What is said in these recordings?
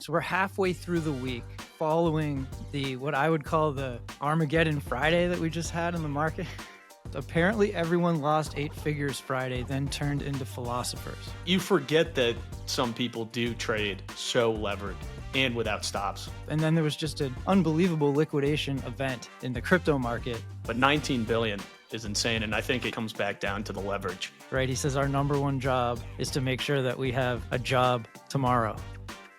So we're halfway through the week following what I would call the Armageddon Friday that we just had in the market. Apparently everyone lost 8 figures Friday, then turned into philosophers. You forget that some people do trade so levered and without stops. And then there was just an unbelievable liquidation event in the crypto market. But 19 billion is insane, and I think it comes back down to the leverage. Right, he says our number one job is to make sure that we have a job tomorrow.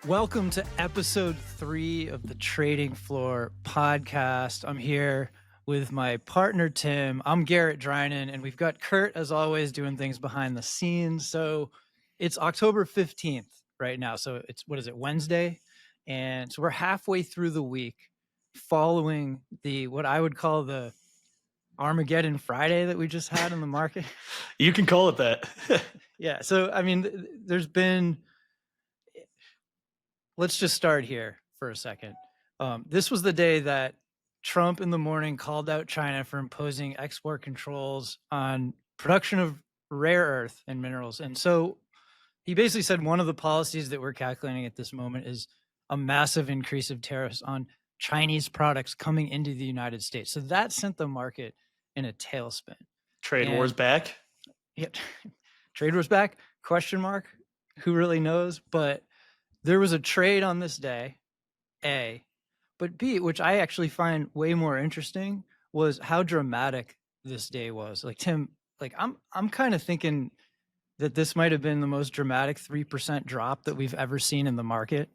Welcome to episode 3 of the Trading Floor podcast. I'm here with my partner, Tim. I'm Garrett Drynan, and we've got Kurt, as always, doing things behind the scenes. So it's October 15th right now. So it's, Wednesday? And so we're halfway through the week following what I would call the Armageddon Friday that we just had in the market. You can call it that. Yeah. So, I mean, let's just start here for a second. This was the day that Trump in the morning called out China for imposing export controls on production of rare earth and minerals. And so he basically said one of the policies that we're calculating at this moment is a massive increase of tariffs on Chinese products coming into the United States. So that sent the market in a tailspin. Trade war's back? Yeah, trade war's back? Question mark? Who really knows? But there was a trade on this day, A. But B, which I actually find way more interesting, was how dramatic this day was. Like, Tim, like I'm kind of thinking that this might have been the most dramatic 3% drop that we've ever seen in the market.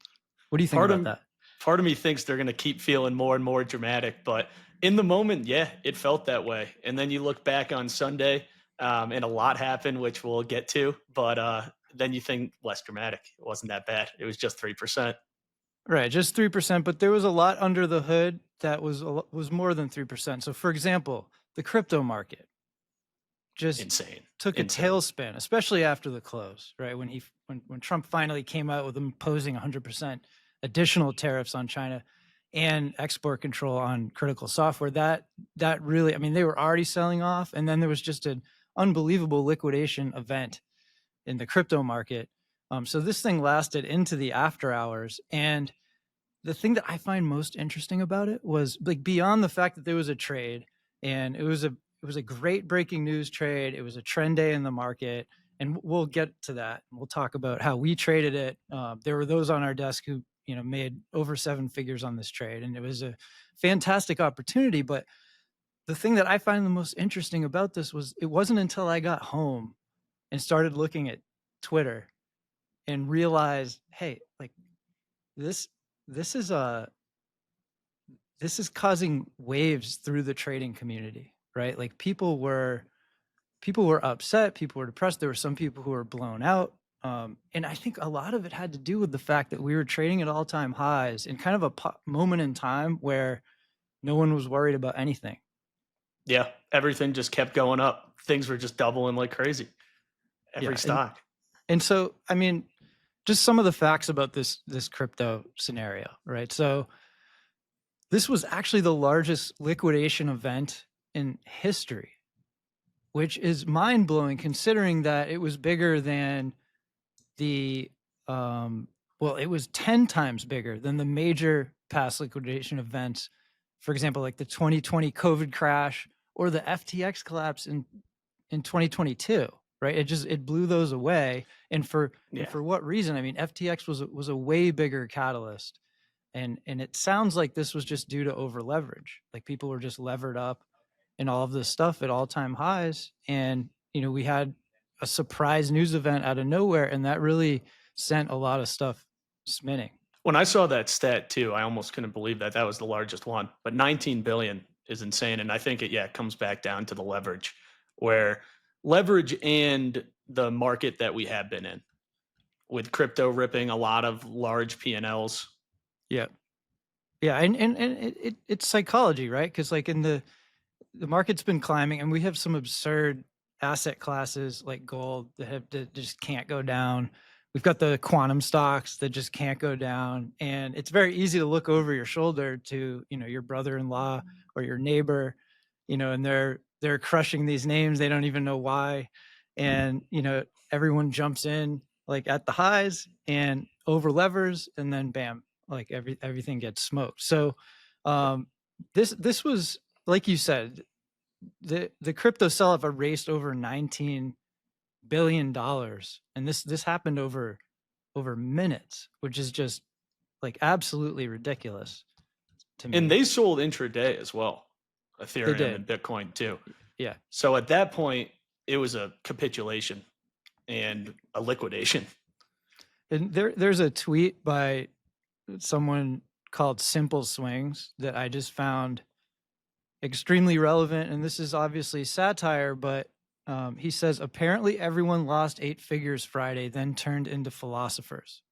What do you think about that? Part of me thinks they're going to keep feeling more and more dramatic, but in the moment, yeah, it felt that way. And then you look back on Sunday, and a lot happened, which we'll get to, but then you think less dramatic. It wasn't that bad. It was just 3%. Right, just 3%, but there was a lot under the hood that was more than 3%. So, for example, the crypto market just took a tailspin, especially after the close, right? When Trump finally came out with imposing 100% additional tariffs on China and export control on critical software, that really, I mean, they were already selling off, and then there was just an unbelievable liquidation event in the crypto market. So this thing lasted into the after hours. And the thing that I find most interesting about it was, like, beyond the fact that there was a trade, and it was a great breaking news trade. It was a trend day in the market, and we'll get to that. We'll talk about how we traded it. There were those on our desk who, made over 7 figures on this trade, and it was a fantastic opportunity. But the thing that I find the most interesting about this was, it wasn't until I got home and started looking at Twitter and realized, hey, like this is causing waves through the trading community, right? Like people were upset, people were depressed. There were some people who were blown out. And I think a lot of it had to do with the fact that we were trading at all-time highs in kind of a moment in time where no one was worried about anything. Yeah, everything just kept going up. Things were just doubling like crazy. Every stock. And so, I mean, just some of the facts about this crypto scenario, right? So this was actually the largest liquidation event in history, which is mind-blowing considering that it was bigger than it was 10 times bigger than the major past liquidation events. For example, like the 2020 COVID crash or the FTX collapse in 2022. Right, it blew those away, and for what reason? I mean, FTX was a way bigger catalyst, and it sounds like this was just due to over leverage. Like people were just levered up, and all of this stuff at all-time highs, and we had a surprise news event out of nowhere, and that really sent a lot of stuff spinning. When I saw that stat too, I almost couldn't believe that was the largest one. But 19 billion is insane, and I think it comes back down to the leverage, where leverage and the market that we have been in, with crypto ripping a lot of large P&Ls. Yeah. And it's psychology, right? Because like in the market's been climbing, and we have some absurd asset classes like gold that just can't go down. We've got the quantum stocks that just can't go down, and it's very easy to look over your shoulder to your brother-in-law or your neighbor, and they're crushing these names. They don't even know why. And, everyone jumps in like at the highs and over levers, and then bam, like everything gets smoked. So this was, like you said, the crypto sell-off erased over $19 billion, and this happened over minutes, which is just like absolutely ridiculous to And me. they sold intraday as well, They Ethereum did. and Bitcoin too. Yeah. So at that point, it was a capitulation and a liquidation. And there's a tweet by someone called Simple Swings that I just found extremely relevant. And this is obviously satire, but he says, apparently everyone lost 8 figures Friday, then turned into philosophers.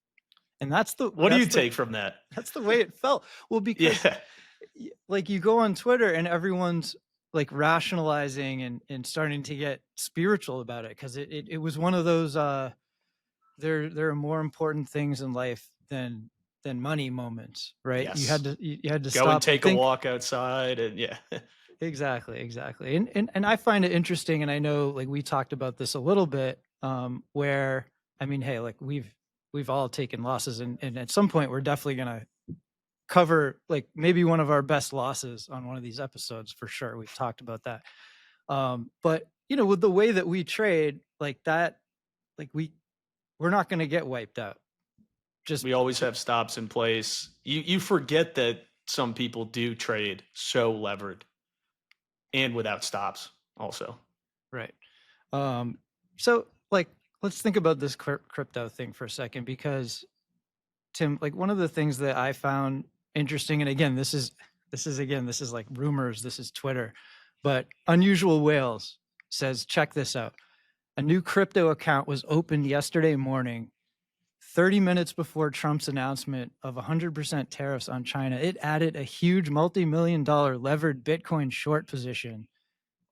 And that's the What do you take from that? That's the way it felt. Well, because Yeah. like you go on Twitter and everyone's like rationalizing and starting to get spiritual about it, because it was one of those there are more important things in life than money moments, right? Yes. You had to Go stop and take a think. walk outside, and yeah. Exactly. And I find it interesting, and I know like we talked about this a little bit, where I mean, hey, like we've all taken losses, and at some point we're definitely gonna cover like maybe one of our best losses on one of these episodes for sure. We've talked about that. But you know, with the way that we trade like that, like we're not gonna get wiped out. Just We always have stops in place. You forget that some people do trade so levered and without stops also. right. So like let's think about this crypto thing for a second, because Tim, like one of the things that I found interesting, and again, this is like rumors, this is Twitter, but Unusual Whales says, check this out. A new crypto account was opened yesterday morning, 30 minutes before Trump's announcement of 100% tariffs on China. It added a huge multi-million-dollar levered Bitcoin short position.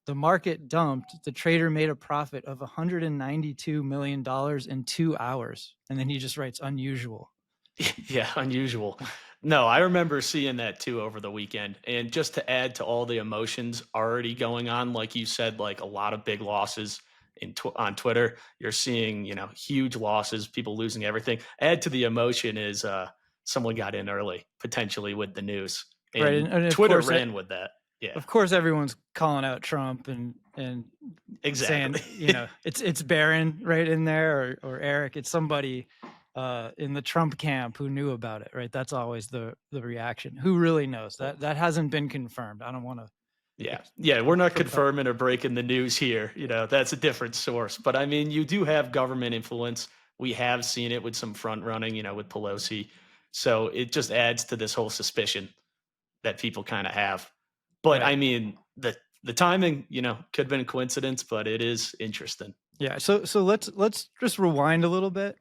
The market dumped. The trader made a profit of $192 million in 2 hours. And then he just writes unusual. Yeah, unusual. No, I remember seeing that too over the weekend. And just to add to all the emotions already going on, like you said, like a lot of big losses on Twitter. You're seeing, huge losses, people losing everything. Add to the emotion is someone got in early, potentially with the news. And, right, and of Twitter course, ran with that. Yeah, of course, everyone's calling out Trump and exactly. saying, it's Barron right in there, or Eric. It's somebody in the Trump camp who knew about it, right? That's always the reaction. Who really knows? That hasn't been confirmed. I don't want to. Yeah, we're not confirming or breaking the news here. That's a different source. But I mean, you do have government influence. We have seen it with some front running, with Pelosi. So it just adds to this whole suspicion that people kind of have. But Right. I mean, the timing, could have been a coincidence, but it is interesting. Yeah. So let's just rewind a little bit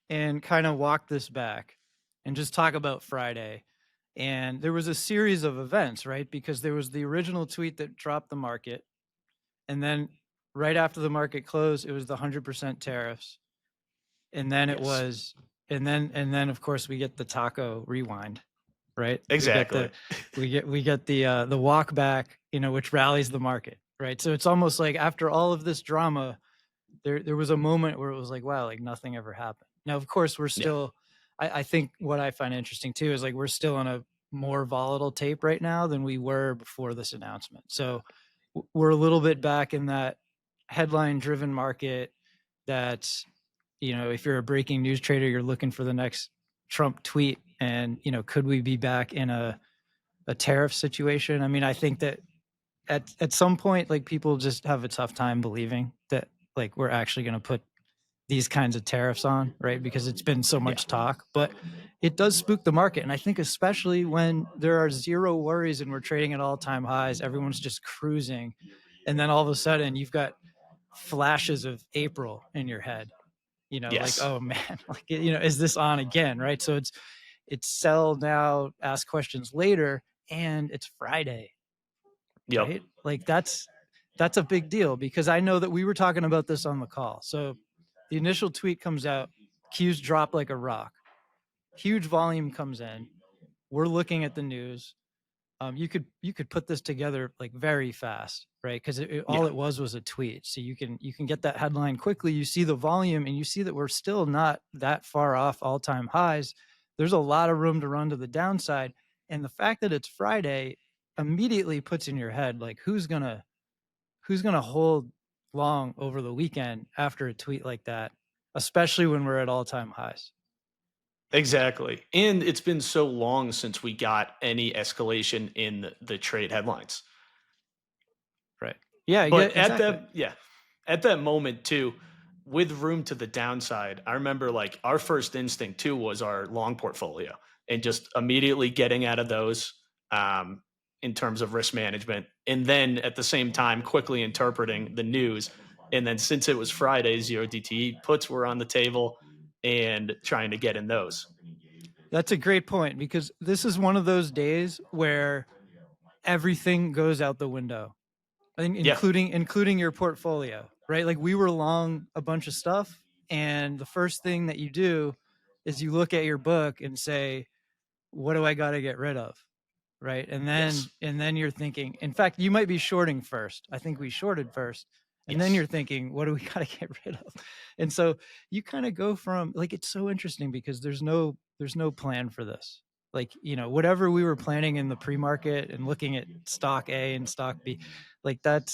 and kind of walk this back and just talk about Friday. And there was a series of events, right? Because there was the original tweet that dropped the market. And then right after the market closed, it was the 100% tariffs. And then it was, and then of course we get the taco rewind, right? Exactly. We get the walk back, which rallies the market, right? So it's almost like after all of this drama, there was a moment where it was like, wow, like nothing ever happened. Now, of course, we're still, I think what I find interesting too is like we're still on a more volatile tape right now than we were before this announcement. So we're a little bit back in that headline driven market that's, if you're a breaking news trader, you're looking for the next Trump tweet. And, could we be back in a tariff situation? I mean, I think that at some point, like people just have a tough time believing that like we're actually going to put these kinds of tariffs on, right? Because it's been so much talk, but it does spook the market. And I think especially when there are zero worries and we're trading at all-time highs, everyone's just cruising. And then all of a sudden you've got flashes of April in your head, like, oh man, like, is this on again? Right. So it's sell now, ask questions later, and it's Friday. Yep. Right. Like that's a big deal, because I know that we were talking about this on the call. So the initial tweet comes out, Q's drop like a rock, huge volume comes in. We're looking at the news. you could put this together like very fast, right? Because all Yeah. it was a tweet. So you can get that headline quickly. You see the volume, and you see that we're still not that far off all time highs. There's a lot of room to run to the downside, and the fact that it's Friday immediately puts in your head like who's gonna hold long over the weekend after a tweet like that, especially when we're at all time highs. Exactly. And it's been so long since we got any escalation in the trade headlines. Right. Yeah. Yeah. But Exactly. at that moment too, with room to the downside, I remember like our first instinct too was our long portfolio and just immediately getting out of those um, in terms of risk management. And then at the same time, quickly interpreting the news. And then since it was Friday, Zero-DTE puts were on the table and trying to get in those. That's a great point because this is one of those days where everything goes out the window, Yeah. including your portfolio, right? Like we were long a bunch of stuff, and the first thing that you do is you look at your book and say, "What do I got to get rid of?" Right? Yes. And then you're thinking. In fact, you might be shorting first. I think we shorted first, and then Yes. you're thinking, "What do we got to get rid of?" And so you kind of go from like it's so interesting because there's no plan for this. Like, you know, whatever we were planning in the pre-market and looking at stock A and stock B, like that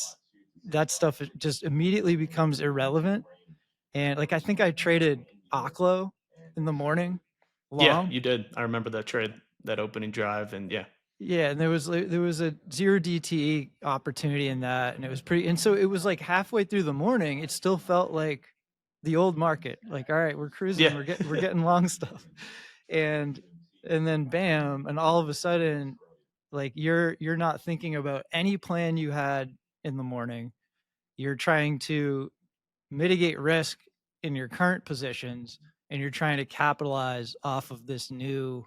stuff just immediately becomes irrelevant. And like I think I traded Oklo in the morning Yeah, long. you did. I remember that trade, that opening drive, and yeah. Yeah, and there was a 0-DTE opportunity in that, and it was pretty and so it was like halfway through the morning, it still felt like the old market. Like, all right, we're cruising, Yeah. we're getting long stuff. And then bam, and all of a sudden, like you're not thinking about any plan you had in the morning. You're trying to mitigate risk in your current positions, and you're trying to capitalize off of this new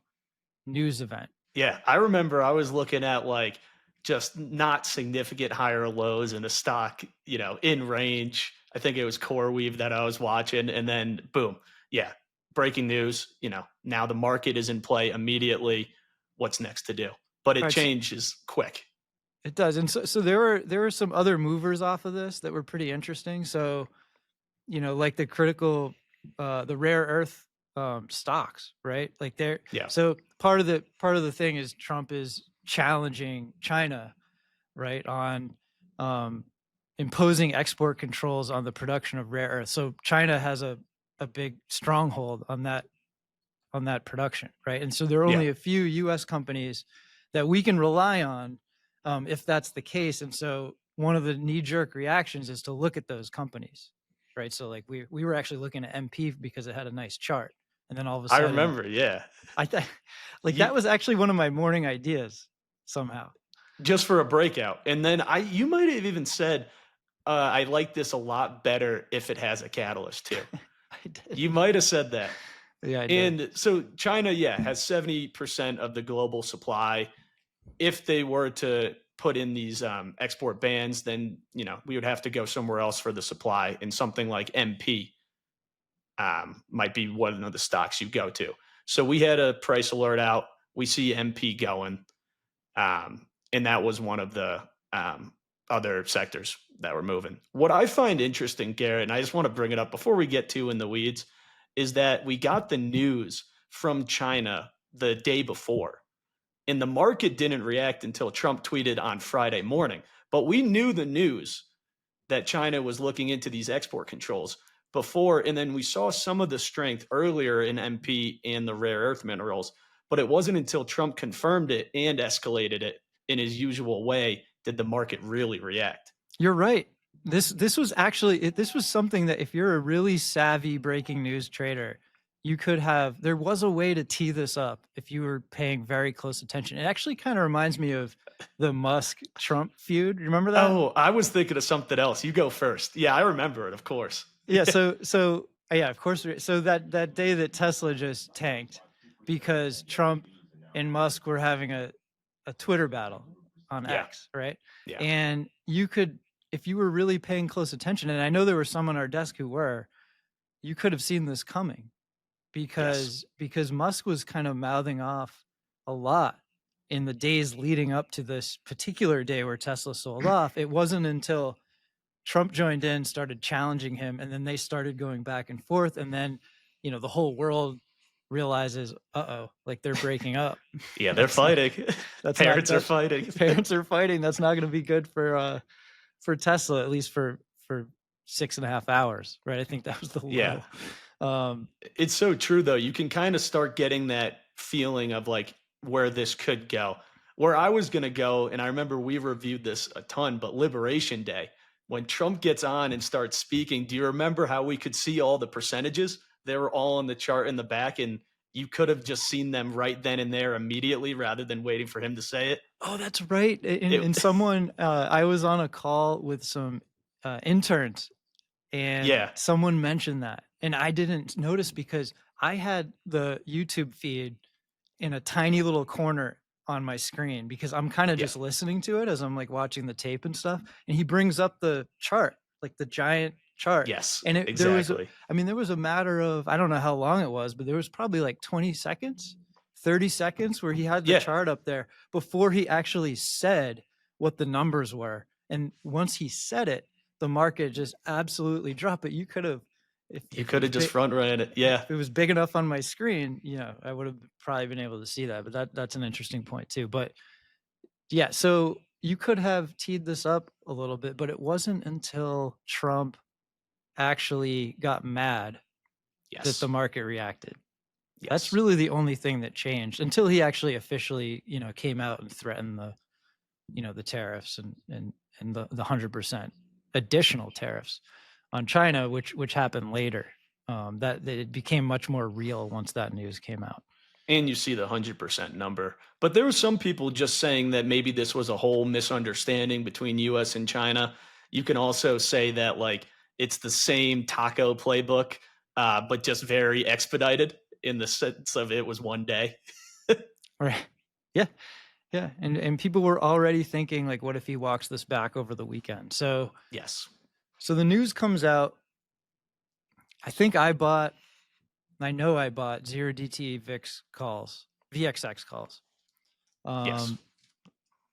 news event. Yeah, I remember I was looking at like just not significant higher lows in a stock, you know, in range. I think it was CoreWeave that I was watching, and then boom, yeah, breaking news. You know, now the market is in play immediately. What's next to do? But All it right, so changes quick. it does, and so there were some other movers off of this that were pretty interesting. So, you know, like the rare earth stocks, right? Like they're Yeah, so part of the thing is Trump is challenging China, right, on um, imposing export controls on the production of rare earth. So China has a big stronghold on that production, right? And so there are yeah, only a few U.S. companies that we can rely on if that's the case. And so one of the knee-jerk reactions is to look at those companies, right? So like we were actually looking at MP because it had a nice chart, and then all of a I sudden, remember. Yeah, I thought like you that was actually one of my morning ideas somehow. just for a breakout, and then you might have even said, "I like this a lot better if it has a catalyst too." I did, You might have said that. yeah, I did. And so China, yeah, has 70% of the global supply. If they were to put in these export bans, then you know we would have to go somewhere else for the supply, and something like MP might be one of the stocks you go to. So we had a price alert out. We see MP going, and that was one of the other sectors that were moving. What I find interesting, Garrett, and I just want to bring it up before we get too in the weeds, is that we got the news from China the day before, and the market didn't react until Trump tweeted on Friday morning. But we knew the news that China was looking into these export controls before, and then we saw some of the strength earlier in MP and the rare earth minerals. But it wasn't until Trump confirmed it and escalated it in his usual way did the market really react. You're right. This was actually this was something that if you're a really savvy breaking news trader, you could have there was a way to tee this up if you were paying very close attention. It actually kind of reminds me of the Musk Trump feud. Remember that? Oh, I was thinking of something else. You go first. Yeah, I remember it, of course. Yeah, so yeah, of course. So that day that Tesla just tanked because Trump and Musk were having a Twitter battle on Yeah, X, right? yeah, And you could, if you were really paying close attention, and I know there were some on our desk who were, you could have seen this coming yes, because Musk was kind of mouthing off a lot in the days leading up to this particular day where Tesla sold off, it wasn't until Trump joined in, started challenging him, and then they started going back and forth. And then, the whole world realizes, like they're breaking up. Yeah, they're fighting. Parents are fighting. Parents are fighting. That's not going to be good for Tesla, at least for 6.5 hours, right? I think that was the low. Yeah. It's so true, though. You can kind of start getting that feeling of like where this could go. Where I was going to go, and I remember we reviewed this a ton, but Liberation Day, when Trump gets on and starts speaking, do you remember how we could see all the percentages? They were all on the chart in the back, and you could have just seen them right then and there immediately rather than waiting for him to say it. Oh, that's right. And someone, I was on a call with some interns, and someone mentioned that. And I didn't notice because I had the YouTube feed in a tiny little corner on my screen because I'm kind of just listening to it as I'm like watching the tape and stuff. And he brings up the chart, like the giant chart. Yes, and exactly. There was a matter of, I don't know how long it was, but there was probably like 20 seconds, 30 seconds where he had the chart up there before he actually said what the numbers were. And once he said it, the market just absolutely dropped. But you could have, if you could have just front ran it. Yeah. If it was big enough on my screen, I would have probably been able to see that. But that's an interesting point too. But yeah, so you could have teed this up a little bit, but it wasn't until Trump actually got mad that the market reacted. That's really the only thing that changed until he actually officially, came out and threatened the tariffs and the 100% additional tariffs on China, which happened later. That it became much more real once that news came out. And you see the 100% number. But there were some people just saying that maybe this was a whole misunderstanding between US and China. You can also say that like it's the same taco playbook, but just very expedited in the sense of it was one day. Right. Yeah. Yeah. And people were already thinking like, what if he walks this back over the weekend? So yes. So the news comes out. I know I bought Zero-DTE VXX calls. Yes.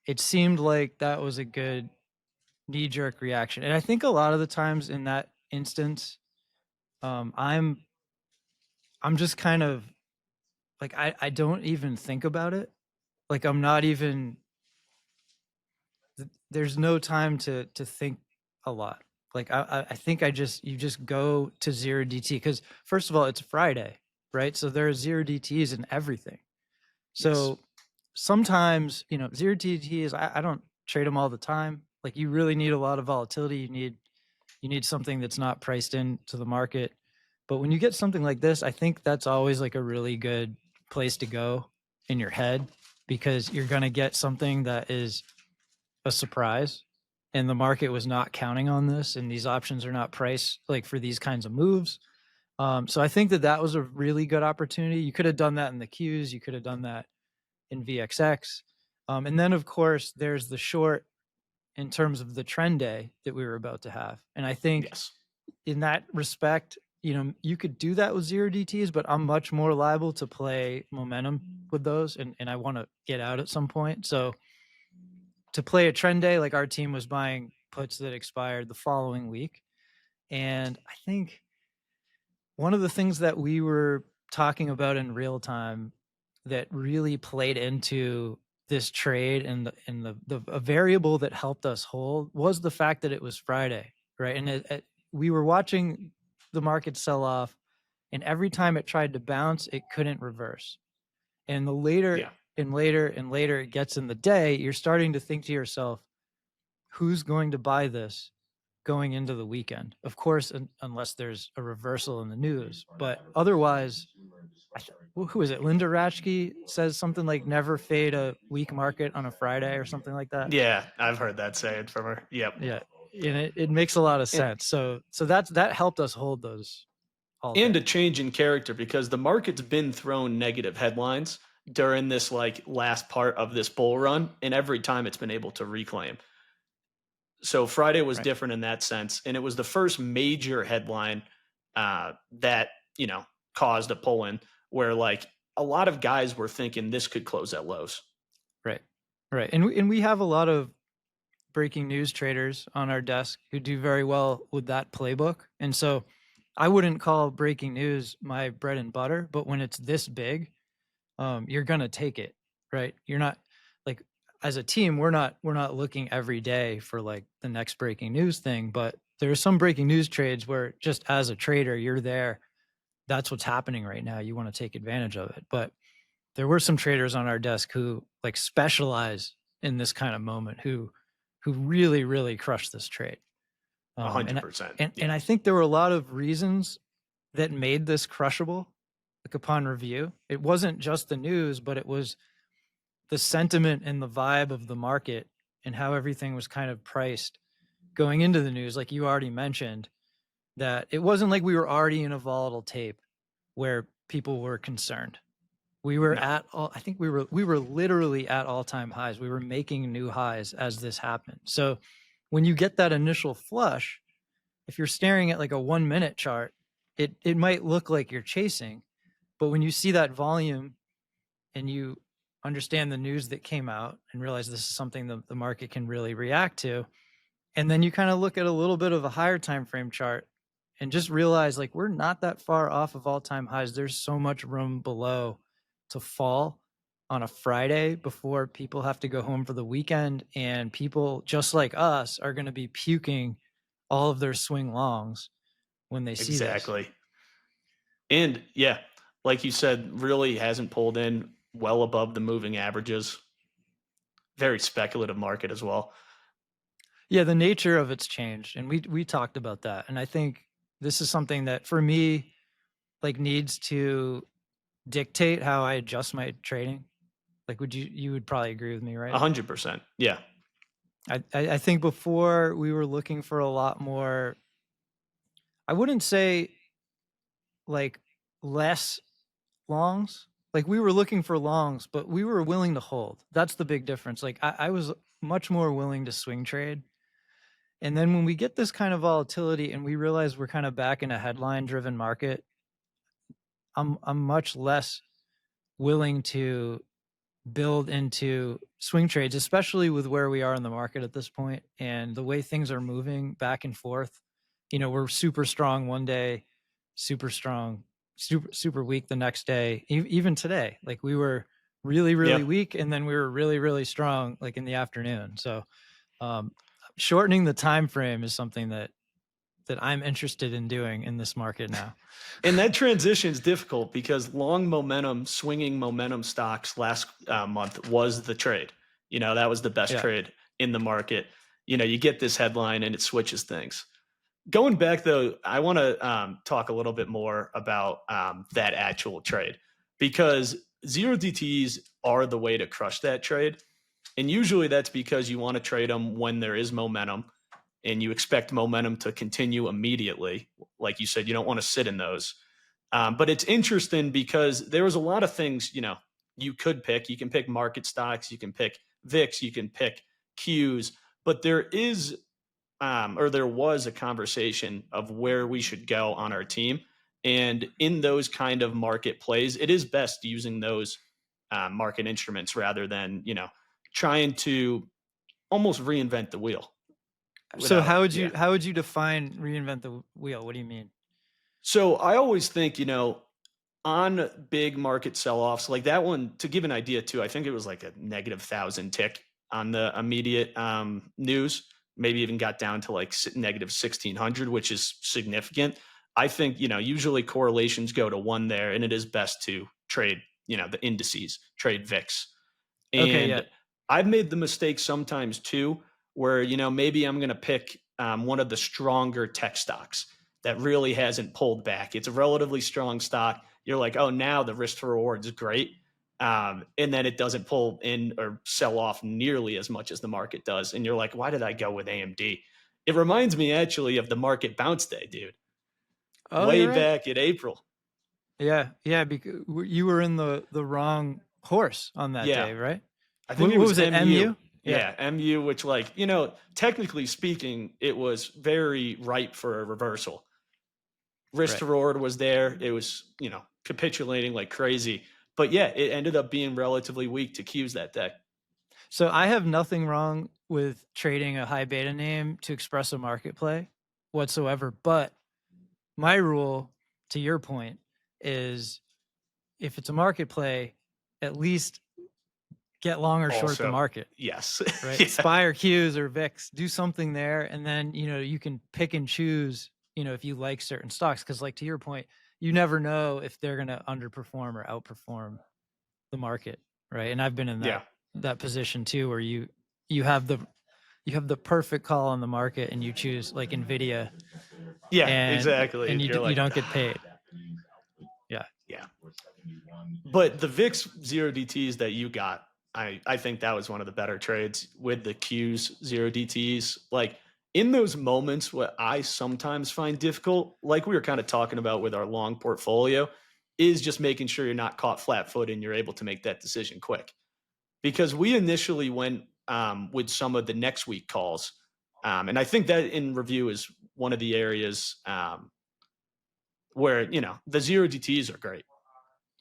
It seemed like that was a good knee-jerk reaction. And I think a lot of the times in that instance, I'm just kind of like, I don't even think about it. Like I'm not even, there's no time to think a lot. Like I think you just go to Zero-DTE because first of all, it's Friday, right? So there are Zero-DTEs in everything. So sometimes, Zero-DTE is, I don't trade them all the time. Like you really need a lot of volatility. You need something that's not priced into the market. But when you get something like this, I think that's always like a really good place to go in your head because you're going to get something that is a surprise and the market was not counting on this and these options are not priced like for these kinds of moves. So I think that was a really good opportunity. You could have done that in the Qs. You could have done that in VXX. And then of course there's the short in terms of the trend day that we were about to have. And I think in that respect, you could do that with Zero-DTEs, but I'm much more liable to play momentum with those. And I want to get out at some point. So to play a trend day, like our team was buying puts that expired the following week. And I think one of the things that we were talking about in real time that really played into this trade and a variable that helped us hold was the fact that it was Friday, right? And we were watching the market sell off, and every time it tried to bounce, it couldn't reverse. And the later and later and later it gets in the day, you're starting to think to yourself, who's going to buy this going into the weekend? Of course, unless there's a reversal in the news, but otherwise, who is it? Linda Ratchke says something like never fade a weak market on a Friday or something like that. Yeah, I've heard that saying from her. Yep. Yeah. And it makes a lot of sense. So that helped us hold those all day. And a change in character because the market's been thrown negative headlines during this like last part of this bull run, and every time it's been able to reclaim. So Friday was different in that sense, and it was the first major headline that caused a pull-in where like a lot of guys were thinking this could close at lows. Right. Right. And we have a lot of breaking news traders on our desk who do very well with that playbook. And so I wouldn't call breaking news my bread and butter, but when it's this big, you're gonna take it, right? You're not like as a team, we're not looking every day for like the next breaking news thing, but there are some breaking news trades where just as a trader, you're there. That's what's happening right now. You want to take advantage of it. But there were some traders on our desk who like specialize in this kind of moment who really, really crushed this trade. A Um, hundred and percent. and Yeah. I think there were a lot of reasons that made this crushable, like upon review. It wasn't just the news, but it was the sentiment and the vibe of the market and how everything was kind of priced going into the news. Like you already mentioned, that it wasn't like we were already in a volatile tape where people were concerned. We were No. at all, I think we were literally at all-time highs. We were making new highs as this happened. So when you get that initial flush, if you're staring at like a 1-minute chart, it might look like you're chasing, but when you see that volume and you understand the news that came out and realize this is something the market can really react to, and then you kind of look at a little bit of a higher time frame chart and just realize like we're not that far off of all-time highs. There's so much room below to fall on a Friday before people have to go home for the weekend, and people just like us are going to be puking all of their swing longs when they see this. Exactly. And yeah, like you said, really hasn't pulled in well above the moving averages. Very speculative market as well. Yeah, the nature of it's changed, and we talked about that. And I think this is something that for me like needs to dictate how I adjust my trading. Like, you would probably agree with me, right? 100%. Yeah. I think before we were looking for a lot more, I wouldn't say like less longs. Like we were looking for longs, but we were willing to hold. That's the big difference. Like I was much more willing to swing trade. And then when we get this kind of volatility and we realize we're kind of back in a headline driven market, I'm much less willing to build into swing trades, especially with where we are in the market at this point and the way things are moving back and forth. You know, we're super strong one day, super strong, super weak the next day. Even today, like we were really, Yeah. really weak, and then we were really, really strong, like in the afternoon. So, um, shortening the time frame is something that I'm interested in doing in this market now. And that transition is difficult because long momentum, swinging momentum stocks last month was the trade. You know, that was the best Yeah. trade in the market. You know, you get this headline and it switches things. Going back though, I want to talk a little bit more about that actual trade because zero DTEs are the way to crush that trade. And usually that's because you want to trade them when there is momentum and you expect momentum to continue immediately. Like you said, you don't want to sit in those. But it's interesting because there was a lot of things, you know, you could pick. You can pick market stocks, you can pick VIX, you can pick Qs, but there is or there was a conversation of where we should go on our team. And in those kind of market plays, it is best using those market instruments rather than, you know, trying to almost reinvent the wheel. So Without, yeah. how would you define reinvent the wheel? What do you mean? So I always think, you know, on big market sell-offs like that one, to give an idea too, I think it was like a negative 1,000 tick on the immediate news, maybe even got down to like negative 1,600, which is significant. I think, you know, usually correlations go to one there, and it is best to trade, you know, the indices, trade VIX. Okay, yeah. And I've made the mistake sometimes too, where, you know, maybe I'm going to pick one of the stronger tech stocks that really hasn't pulled back. It's a relatively strong stock. You're like, oh, now the risk to reward is great. And then it doesn't pull in or sell off nearly as much as the market does. And you're like, why did I go with AMD? It reminds me actually of the market bounce day, dude, Oh, way you're right. back in April. Yeah, yeah, because you were in the wrong horse on that Yeah. day, right? I think What it what was was it, MU. MU? Yeah, Yeah, MU, which, like, you know, technically speaking, it was very ripe for a reversal. Risk right. to reward was there. It was, you know, capitulating like crazy. But yeah, it ended up being relatively weak to Qs that day. So I have nothing wrong with trading a high beta name to express a market play whatsoever. But my rule, to your point, is if it's a market play, at least get long or short the Also, market, yes. right? Yeah. SPY or Qs or VIX, do something there. And then, you can pick and choose, if you like certain stocks. Cause like to your point, you never know if they're going to underperform or outperform the market, right? And I've been in Yeah. that position too, where you have the perfect call on the market and you choose like Nvidia, Yeah, and exactly. And you're you like, don't get paid. Yeah. yeah. But the VIX zero DTs that you got, I think that was one of the better trades with the Qs zero DTs. Like in those moments, what I sometimes find difficult, like we were kind of talking about with our long portfolio, is just making sure you're not caught flat footed and you're able to make that decision quick. Because we initially went with some of the next week calls. And I think that in review is one of the areas where, the zero DTs are great.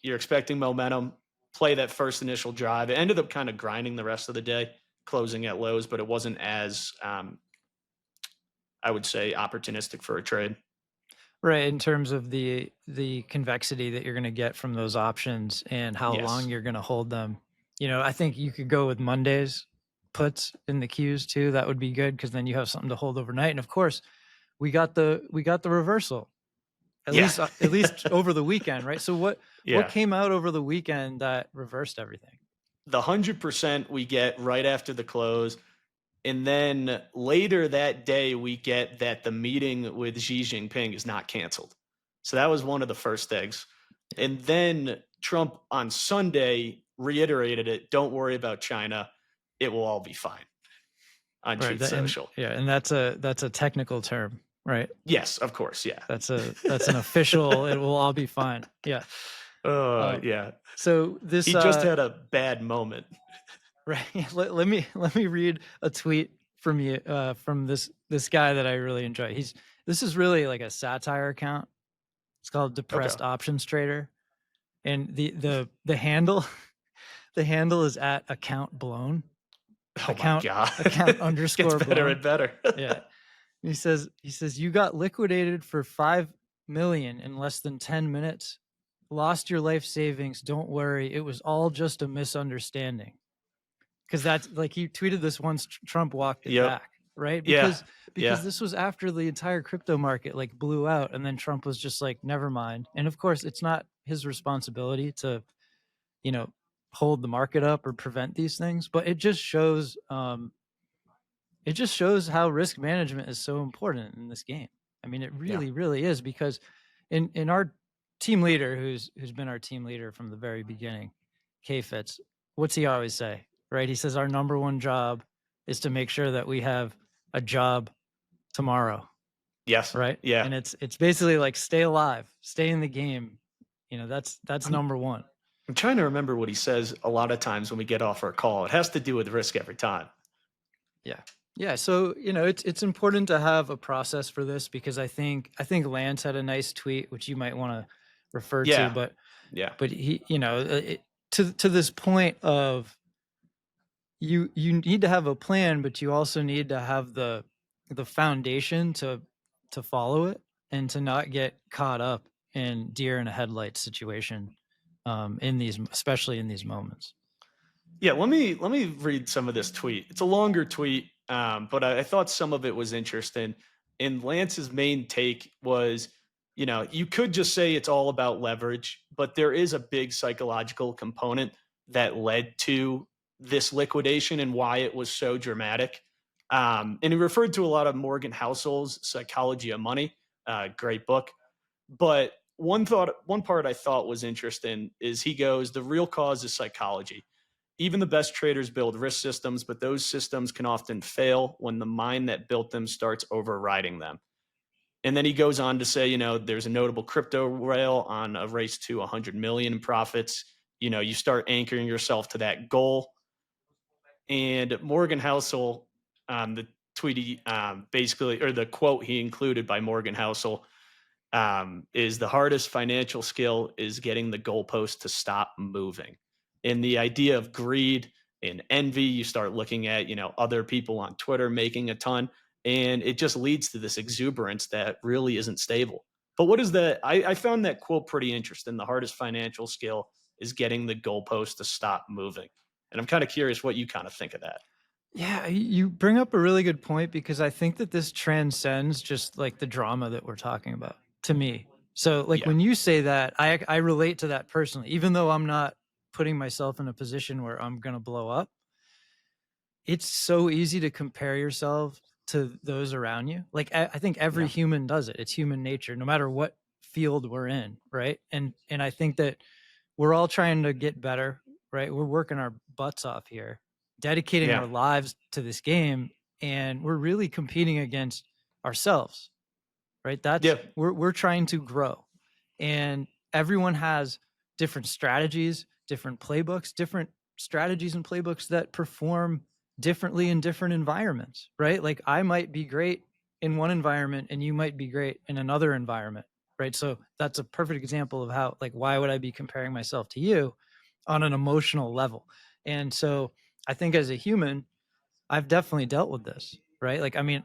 You're expecting momentum, play that first initial drive. It ended up kind of grinding the rest of the day, closing at lows, but it wasn't as, I would say, opportunistic for a trade. Right. In terms of the convexity that you're going to get from those options and how long Yes. you're going to hold them. I think you could go with Monday's puts in the Qs too. That would be good because then you have something to hold overnight. And of course, we got the reversal at Yeah. least over the weekend, right? So what Yeah. came out over the weekend that reversed everything? The 100% we get right after the close. And then later that day, we get that the meeting with Xi Jinping is not canceled. So that was one of the first things. And then Trump on Sunday reiterated it. Don't worry about China. It will all be fine on Right. Truth Social. And that's a technical term, right? Yes, of course. Yeah. That's an official. It will all be fine. Yeah. Yeah. So this He just had a bad moment. right. Let me read a tweet from you from this guy that I really enjoy. This is really like a satire account. It's called Depressed Okay. Options Trader, and the handle the handle is at account blown. Oh my God. Account underscore Gets better blown. and better. Yeah. He says you got liquidated for 5 million in less than 10 minutes. Lost your life savings. Don't worry. It was all just a misunderstanding. Because that's like he tweeted this once Trump walked it Yep. back, right? Yeah. Because this was after the entire crypto market like blew out, and then Trump was just like, never mind. And of course, it's not his responsibility to, hold the market up or prevent these things, but it just shows how risk management is so important in this game. I mean, it really, really is, because in our team leader, who's been our team leader from the very beginning, K-Fitz, what's he always say? Right? He says our number one job is to make sure that we have a job tomorrow. Yes. Right? Yeah. And it's basically like stay alive, stay in the game. That's number one. I'm trying to remember what he says a lot of times when we get off our call. It has to do with risk every time. Yeah. Yeah. So, it's important to have a process for this, because I think Lance had a nice tweet, which you might want to refer to, but he, to this point of you need to have a plan, but you also need to have the foundation to follow it and to not get caught up in deer in a headlight situation, especially in these moments. Yeah, let me read some of this tweet. It's a longer tweet, but I thought some of it was interesting. And Lance's main take was, you could just say it's all about leverage, but there is a big psychological component that led to this liquidation and why it was so dramatic. And he referred to a lot of Morgan Housel's Psychology of Money, great book. But one part I thought was interesting is he goes, the real cause is psychology. Even the best traders build risk systems, but those systems can often fail when the mind that built them starts overriding them. And then he goes on to say, there's a notable crypto rail on a race to 100 million in profits. You start anchoring yourself to that goal. And Morgan Housel, the tweet basically, or the quote he included by Morgan Housel, is the hardest financial skill is getting the goalpost to stop moving. And the idea of greed in envy. You start looking at, other people on Twitter making a ton, and it just leads to this exuberance that really isn't stable. But what is that? I found that quote pretty interesting. The hardest financial skill is getting the goalpost to stop moving. And I'm kind of curious what you kind of think of that. Yeah, you bring up a really good point because I think that this transcends just like the drama that we're talking about to me. So like Yeah. when you say that, I relate to that personally, even though I'm not putting myself in a position where I'm gonna blow up. It's so easy to compare yourself to those around you. Like I think every Yeah. human does it. It's human nature, no matter what field we're in, right? And I think that we're all trying to get better, right? We're working our butts off here, dedicating Yeah. our lives to this game, and we're really competing against ourselves, right? That's Yeah. we're trying to grow. And everyone has different strategies, different playbooks, different strategies and playbooks that perform differently in different environments, right? Like I might be great in one environment and you might be great in another environment, right? So that's a perfect example of how, like, why would I be comparing myself to you on an emotional level? And so I think as a human, I've definitely dealt with this, right? Like, I mean,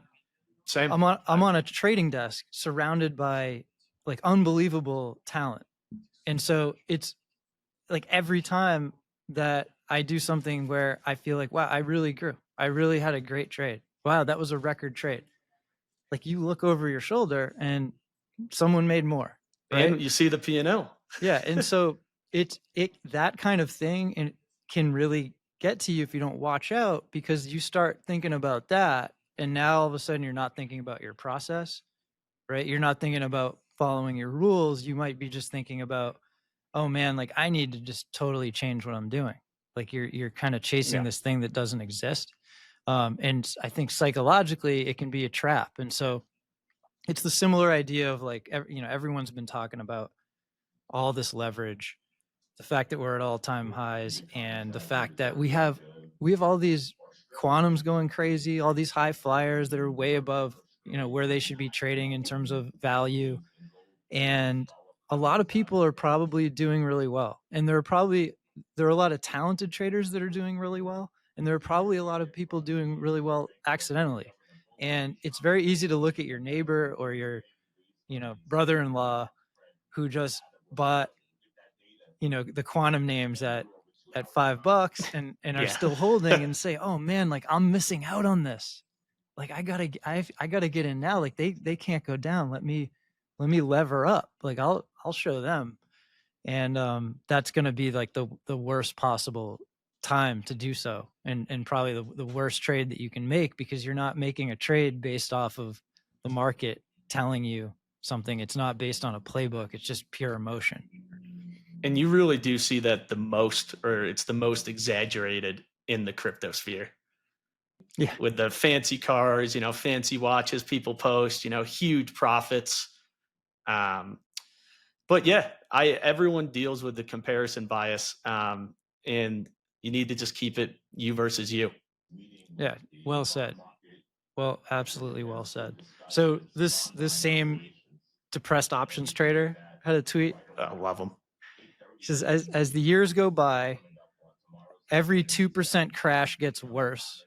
Same. I'm on a trading desk surrounded by like unbelievable talent. And so it's like every time that I do something where I feel like, wow, I really grew. I really had a great trade. Wow, that was a record trade. Like you look over your shoulder and someone made more, right? And you see the P&L. Yeah, and so it that kind of thing and can really get to you if you don't watch out because you start thinking about that and now all of a sudden you're not thinking about your process, right? You're not thinking about following your rules. You might be just thinking about, oh man, like I need to just totally change what I'm doing. Like you're kind of chasing Yeah. this thing that doesn't exist. And I think psychologically it can be a trap. And so it's the similar idea of like everyone's been talking about all this leverage, the fact that we're at all-time highs, and the fact that we have all these quantums going crazy, all these high flyers that are way above where they should be trading in terms of value. And a lot of people are probably doing really well, and there are a lot of talented traders that are doing really well, and there are probably a lot of people doing really well accidentally. And it's very easy to look at your neighbor or your brother-in-law who just bought the quantum names at $5 and are Yeah. still holding and say, oh man, like I'm missing out on this. Like I gotta get in now. Like they can't go down. Let me lever up. Like I'll show them. And that's gonna be like the worst possible time to do so. And probably the worst trade that you can make because you're not making a trade based off of the market telling you something. It's not based on a playbook. It's just pure emotion. And you really do see that the most, or it's the most exaggerated in the crypto sphere Yeah. with the fancy cars, fancy watches people post, huge profits. Um, but yeah, everyone deals with the comparison bias, and you need to just keep it you versus you. Yeah. Well said. Well, absolutely well said. So this same depressed options trader had a tweet. I love them. He says, as the years go by, every 2% crash gets worse.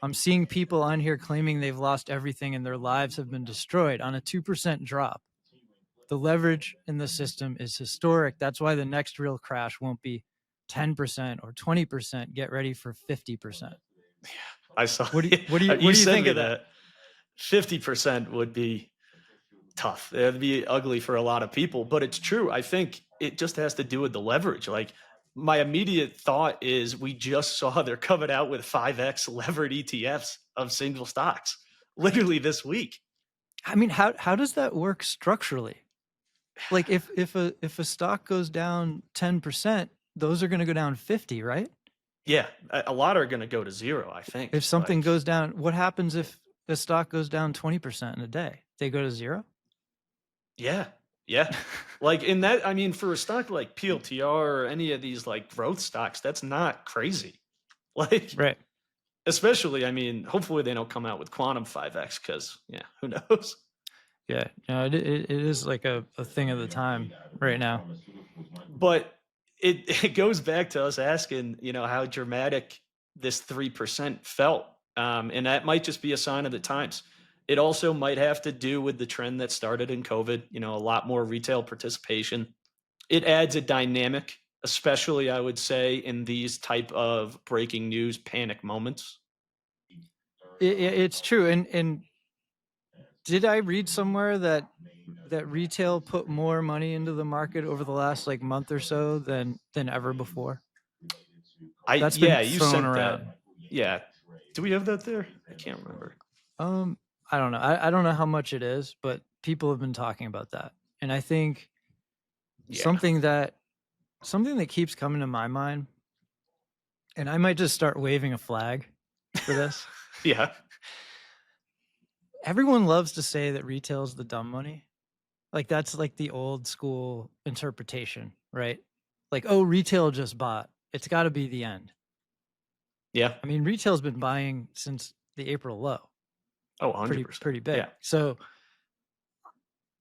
I'm seeing people on here claiming they've lost everything and their lives have been destroyed on a 2% drop. The leverage in the system is historic. That's why the next real crash won't be 10% or 20%. Get ready for 50%. I saw. What You do you sent think me of that? that. 50% would be tough. It'd be ugly for a lot of people, but it's true. I think it just has to do with the leverage. Like my immediate thought is we just saw they're coming out with 5x levered ETFs of single stocks literally this week. I mean, how does that work structurally? Like if a stock goes down 10%, those are going to go down 50, right? Yeah, a lot are going to go to zero, I think. If something goes down, what happens if the stock goes down 20% in a day? They go to zero? Yeah, yeah. Like in that, I mean, for a stock like PLTR or any of these like growth stocks, that's not crazy. Like, Right. especially, I mean, hopefully they don't come out with quantum 5x because, yeah, who knows? Yeah. No, it is like a thing of the time right now. But it goes back to us asking, how dramatic this 3% felt. And that might just be a sign of the times. It also might have to do with the trend that started in COVID, a lot more retail participation. It adds a dynamic, especially I would say in these type of breaking news panic moments. It's true. And did I read somewhere that retail put more money into the market over the last like month or so than ever before? That's been Yeah, you thrown sent around. that. Yeah. Do we have that there? I can't remember. Um, I don't know. I don't know how much it is, but people have been talking about that. And I think Yeah. something that keeps coming to my mind, and I might just start waving a flag for this. Yeah. Everyone loves to say that retail is the dumb money. Like that's like the old school interpretation, right? Like, oh, retail just bought. It's got to be the end. Yeah. I mean, retail's been buying since the April low. Oh, 100%. Pretty big. Yeah. So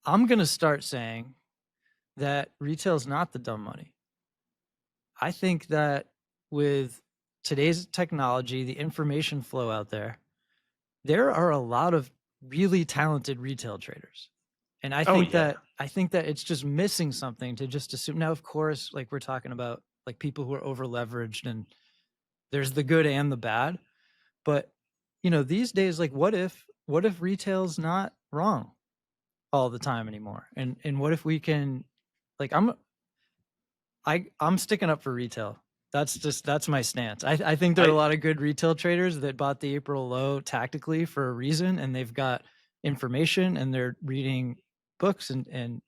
I'm going to start saying that retail's not the dumb money. I think that with today's technology, the information flow out there are a lot of really talented retail traders. And I think that it's just missing something to just assume. Now, of course, like we're talking about like people who are over leveraged and there's the good and the bad. But these days, like what if retail's not wrong all the time anymore? And what if we can like I'm sticking up for retail. That's my stance. I think there are a lot of good retail traders that bought the April low tactically for a reason, and they've got information and they're reading books and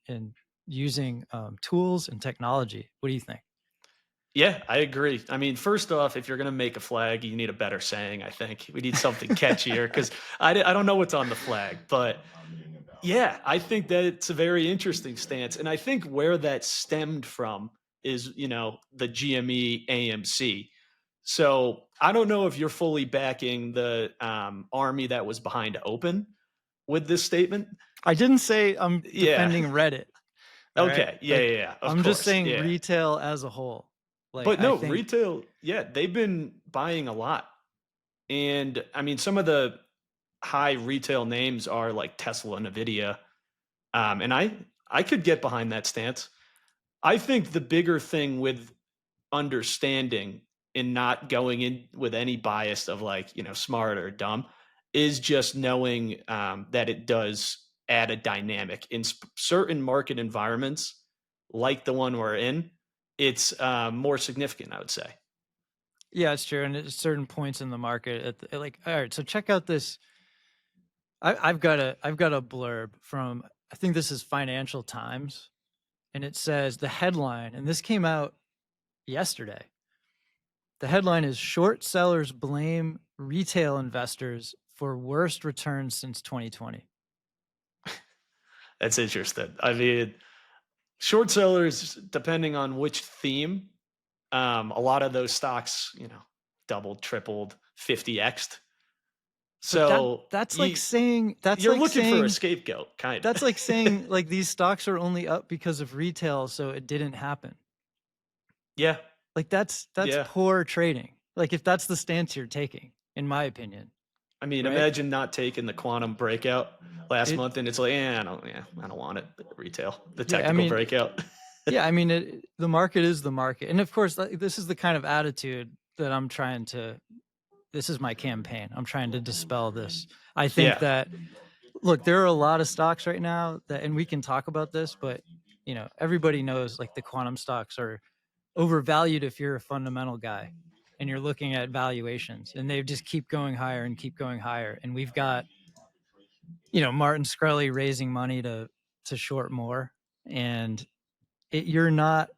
using tools and technology. What do you think? Yeah, I agree. I mean, first off, if you're going to make a flag, you need a better saying, I think. We need something catchier because I don't know what's on the flag. But yeah, I think that it's a very interesting stance. And I think where that stemmed from is, the GME AMC. So I don't know if you're fully backing the army that was behind Open with this statement. I didn't say I'm Yeah. defending Reddit. Okay. Right? Yeah, Like, yeah. Of I'm course. just saying Yeah. retail as a whole. Like But I no, think retail, yeah, they've been buying a lot. And I mean, some of the high retail names are like Tesla, Nvidia. And I could get behind that stance. I think the bigger thing with understanding and not going in with any bias of like, smart or dumb is just knowing that it does add a dynamic in certain market environments like the one we're in. It's more significant, I would say. yeah, it's true. And at certain points in the market, like, all right, so check out this. I've got a blurb from I think this is Financial Times, and it says the headline, and this came out yesterday. The headline is "Short Sellers Blame Retail Investors for Worst Returns Since 2020." That's interesting. I mean, short sellers, depending on which theme, a lot of those stocks, doubled, tripled, 50x'd. But So that's like saying that's you're like looking for a saying scapegoat, kind that's of. like saying like these stocks are only up because of retail, so it didn't happen. Yeah. Like that's Yeah. poor trading. Like if that's the stance you're taking, in my opinion. I mean, Right? imagine not taking the quantum breakout last month, and it's like, I don't want it. Retail, the technical breakout. Yeah, I mean, the market is the market, and of course, this is the kind of attitude that I'm trying to. This is my campaign. I'm trying to dispel this. I think that look, there are a lot of stocks right now that, and we can talk about this, but everybody knows like the quantum stocks are overvalued if you're a fundamental guy and you're looking at valuations, and they just keep going higher and keep going higher. And we've got Martin Shkreli raising money to short more, and you're not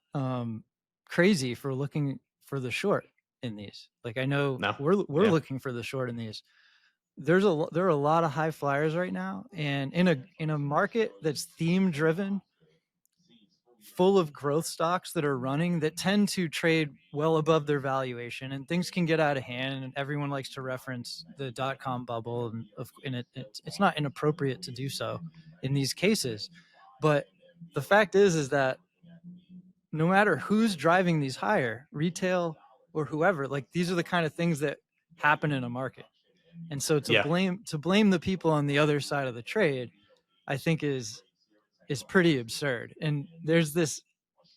crazy for looking for the short in these. Like I know we're looking for the short in these. There are a lot of high flyers right now, and in a market that's theme driven, full of growth stocks that are running that tend to trade well above their valuation, and things can get out of hand, and everyone likes to reference the dot-com bubble, and it's not inappropriate to do so in these cases. But the fact is that no matter who's driving these higher, retail or whoever. Like, these are the kind of things that happen in a market. And so to Yeah. blame the people on the other side of the trade, I think is pretty absurd. And there's this,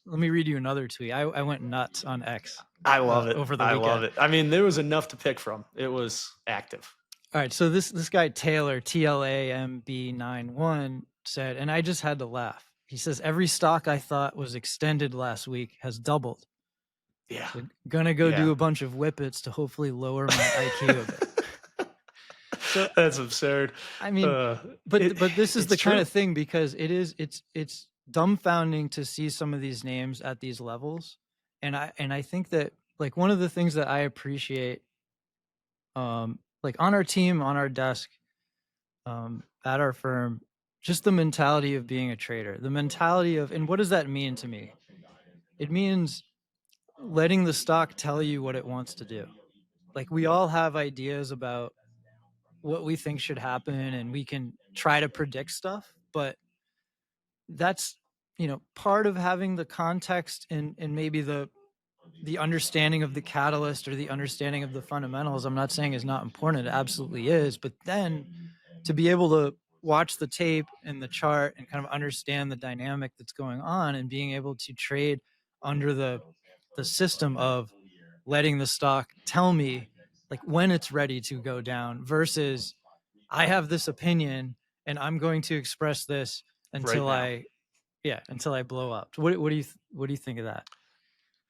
let me read you another tweet. I went nuts on X I love it. over the I weekend. love it. I mean, there was enough to pick from. It was active. All right, so this guy Taylor, TLAMB91, said, and I just had to laugh. He says, every stock I thought was extended last week has doubled. Yeah. So gonna go do a bunch of whippets to hopefully lower my IQ a bit. So that's absurd. I mean, but this is the kind of thing, because it's dumbfounding to see some of these names at these levels. And I think that, like, one of the things that I appreciate, like on our team, on our desk, at our firm, just the mentality of being a trader, the mentality of, and what does that mean to me? It means letting the stock tell you what it wants to do. Like, we all have ideas about what we think should happen, and we can try to predict stuff, but that's, part of having the context and maybe the understanding of the catalyst or the understanding of the fundamentals. I'm not saying is not important. It absolutely is. But then to be able to watch the tape and the chart and kind of understand the dynamic that's going on, and being able to trade under the system of letting the stock tell me, like, when it's ready to go down, versus I have this opinion and I'm going to express this until until I blow up. What do you think of that?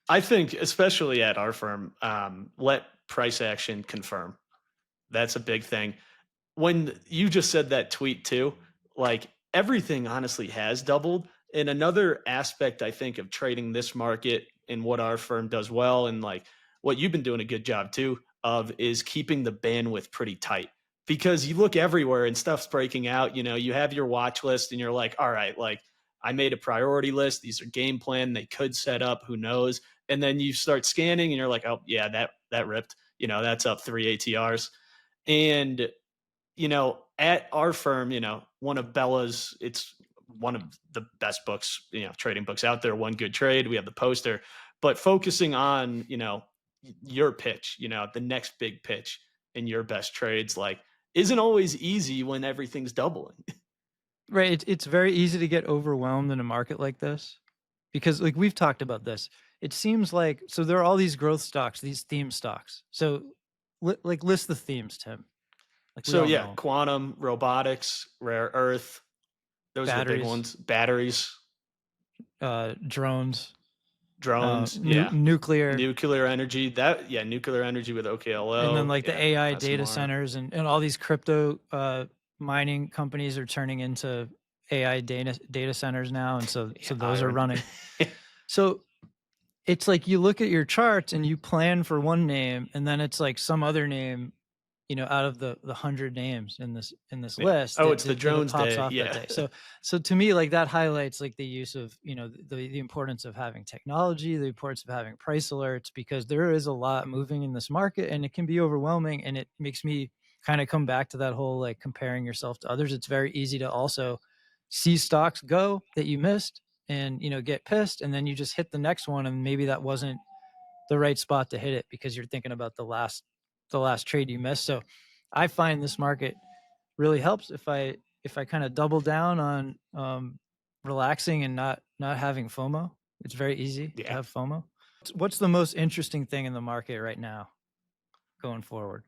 I think, especially at our firm, let price action confirm. That's a big thing. When you just said that tweet too, like, everything honestly has doubled. And another aspect, I think, of trading this market and what our firm does well, and like what you've been doing a good job too of, is keeping the bandwidth pretty tight. Because you look everywhere and stuff's breaking out. You have your watch list and you're like, all right, like, I made a priority list. These are game plan. They could set up, who knows? And then you start scanning and you're like, oh yeah, that ripped. That's up 3 ATRs. And at our firm, one of Bella's, it's one of the best books, trading books out there, One Good Trade. We have the poster, but focusing on, your pitch, the next big pitch in your best trades, like, isn't always easy when everything's doubling. Right. It's very easy to get overwhelmed in a market like this, because, like, we've talked about this. It seems like, so there are all these growth stocks, these theme stocks. So list the themes, Tim. Like, so yeah, quantum, robotics, rare earth, those are the big ones. Batteries, drones, yeah, nuclear energy. Nuclear energy with OKLO, and then like the AI data centers and all these crypto mining companies are turning into AI data centers now, and so those are running. So it's like, you look at your charts and you plan for one name, and then it's like some other name, out of the 100 names in this list. Oh, it's the drones day. Yeah. So to me, like, that highlights, like, the use of, the importance of having technology, the importance of having price alerts, because there is a lot moving in this market and it can be overwhelming. And it makes me kind of come back to that whole, like, comparing yourself to others. It's very easy to also see stocks go that you missed and, get pissed. And then you just hit the next one, and maybe that wasn't the right spot to hit it because you're thinking about the last trade you missed. So I find this market really helps if I kind of double down on relaxing and not having FOMO. It's very easy to have FOMO. What's the most interesting thing in the market right now going forward?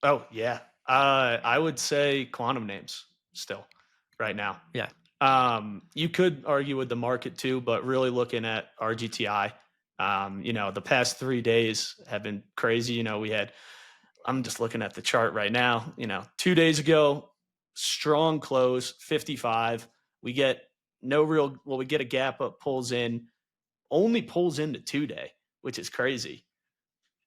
Oh yeah. I would say quantum names still right now. Yeah. You could argue with the market too, but really looking at RGTI, the past 3 days have been crazy. I'm just looking at the chart right now. 2 days ago, strong close, 55. We get we get a gap up, pulls in, only pulls into 2-day, which is crazy.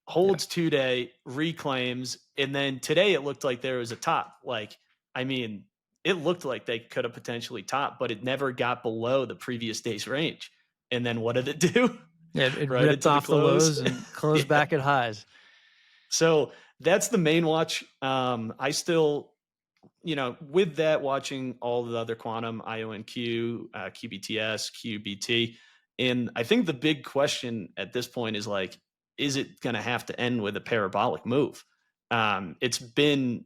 Holds 2-day, reclaims, and then today it looked like there was a top. Like, I mean, it looked like they could have potentially topped, but it never got below the previous day's range. And then what did it do? Yeah, it ripped off the lows and closed back at highs. So that's the main watch. I still, with that, watching all the other quantum, IONQ, QBTS, QBT. And I think the big question at this point is, like, is it going to have to end with a parabolic move? It's been,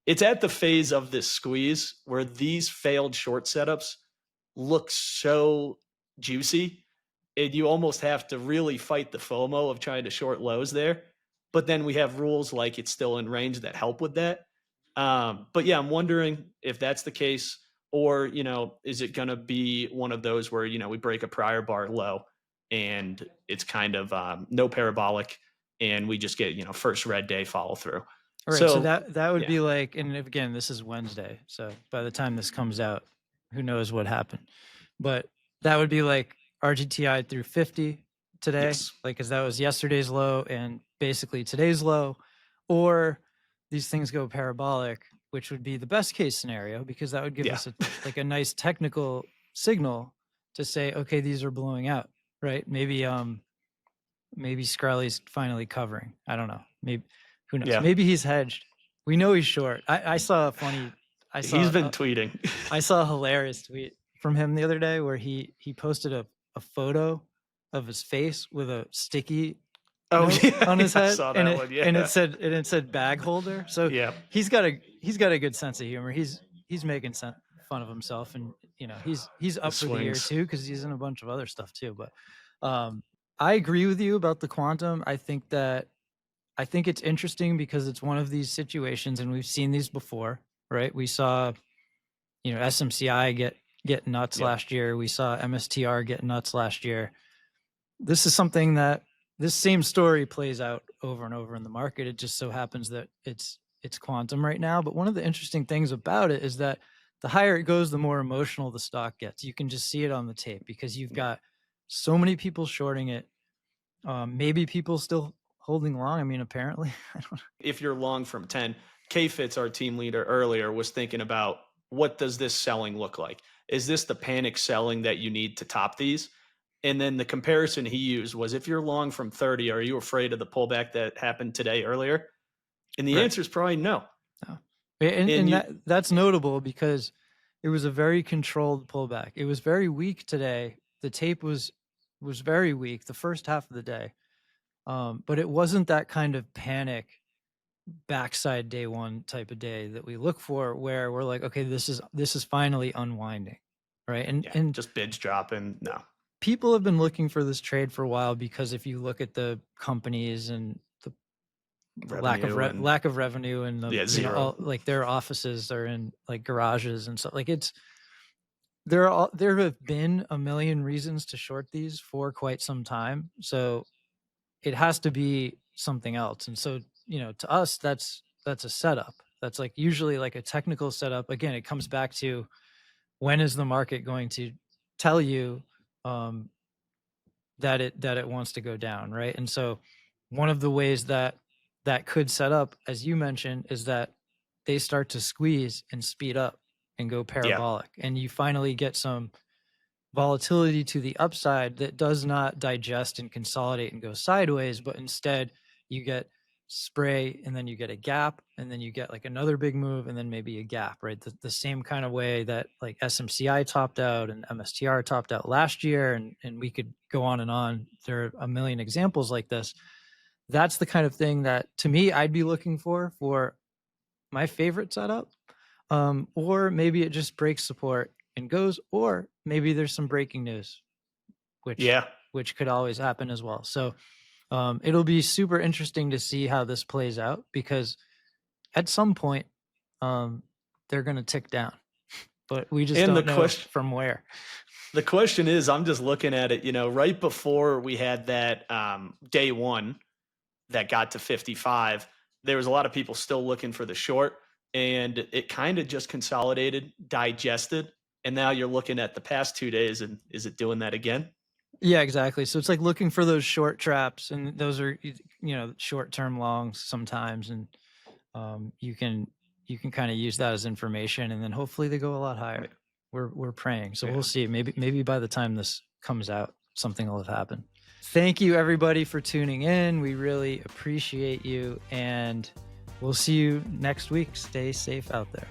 it's at the phase of this squeeze where these failed short setups look so juicy, and you almost have to really fight the FOMO of trying to short lows there. But then we have rules like it's still in range that help with that. But yeah, I'm wondering if that's the case, or is it going to be one of those where we break a prior bar low and it's kind of no parabolic, and we just get first red day follow through. All right, so that would be like, and again, this is Wednesday, so by the time this comes out, who knows what happened? But that would be like RGTI through 50 today, Yes. like, because that was yesterday's low and basically today's low, or these things go parabolic, which would be the best case scenario, because that would give us a nice technical signal to say, okay, these are blowing out, right? Maybe Screlly's finally covering. I don't know. Maybe, who knows? Yeah. Maybe he's hedged. We know he's short. I saw a funny. He's been tweeting. I saw a hilarious tweet from him the other day where he posted a photo of his face with a sticky on his head, I saw that one, and it said bag holder. So he's got a good sense of humor. He's making fun of himself, and he's up for the year too, because he's in a bunch of other stuff too. But I agree with you about the quantum. I think it's interesting because it's one of these situations, and we've seen these before, right? We saw, SMCI get nuts last year. We saw MSTR get nuts last year. This is something that this same story plays out over and over in the market. It just so happens that it's quantum right now. But one of the interesting things about it is that the higher it goes, the more emotional the stock gets. You can just see it on the tape because you've got so many people shorting it. Maybe people still holding long. I mean, apparently. I don't know. If you're long from 10, K-Fitz, our team leader earlier, was thinking about, what does this selling look like? Is this the panic selling that you need to top these? And then the comparison he used was, if you're long from 30, are you afraid of the pullback that happened today earlier? And the answer is probably no. And that's notable because it was a very controlled pullback. It was very weak today. The tape was very weak the first half of the day. But it wasn't that kind of panic backside day one type of day that we look for, where we're like, okay, this is finally unwinding, right? And just bids dropping. No, people have been looking for this trade for a while, because if you look at the companies and the lack of revenue and the zero, like their offices are in like garages and stuff, like there have been a million reasons to short these for quite some time. So it has to be something else. And so, to us, that's a setup. That's like usually like a technical setup. Again, it comes back to, when is the market going to tell you that it wants to go down, right? And so one of the ways that could set up, as you mentioned, is that they start to squeeze and speed up and go parabolic, and you finally get some volatility to the upside that does not digest and consolidate and go sideways, but instead you get spray, and then you get a gap, and then you get like another big move, and then maybe a gap, right? The same kind of way that like SMCI topped out and MSTR topped out last year, and we could go on and on. There are a million examples like this. That's the kind of thing that, to me, I'd be looking for my favorite setup. Or maybe it just breaks support and goes, or maybe there's some breaking news, which could always happen as well. So it'll be super interesting to see how this plays out, because at some point they're going to tick down, but we just don't know from where. The question is, I'm just looking at it, right before we had that day one that got to 55, there was a lot of people still looking for the short, and it kind of just consolidated, digested, and now you're looking at the past 2 days, and is it doing that again? Yeah, exactly. So it's like looking for those short traps, and those are, short-term longs sometimes, and you can kind of use that as information, and then hopefully they go a lot higher. We're praying. So we'll see. Maybe by the time this comes out, something will have happened. Thank you, everybody, for tuning in. We really appreciate you, and we'll see you next week. Stay safe out there.